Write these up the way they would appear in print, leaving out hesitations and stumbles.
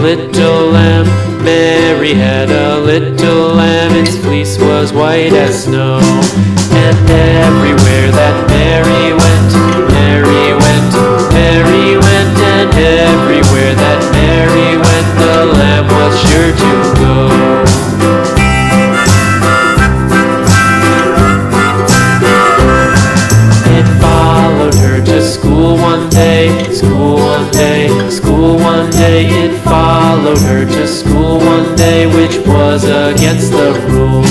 little lamb. Mary had a little lamb, its fleece was white as snow. And everywhere that Mary went, Mary went, Mary went, and everywhere that Mary went, the lamb was sure to go. It followed her to school one day, school one day, school one day. It followed her to school one day, which was against the rules.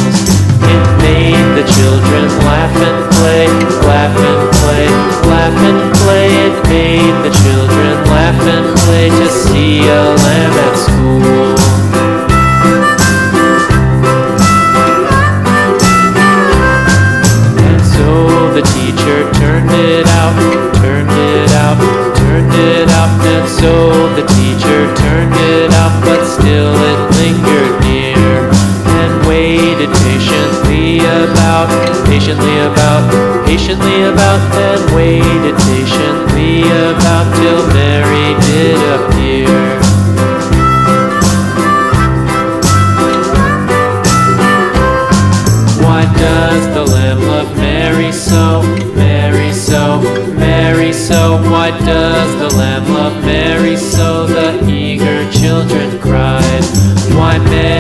It made the children laugh and play, laugh and play, laugh and play. It made the children laugh and play to see a lamb at school. And so the teacher turned it out, turned it out, turned it out. And so the teacher turned it out, but still it lingered near and waited patiently about, patiently about, patiently about, and waited patiently about till Mary did appear. Why does the lamb love Mary so, Mary so, Mary so? Why does the lamb love Mary so? The eager children cried. Why Mary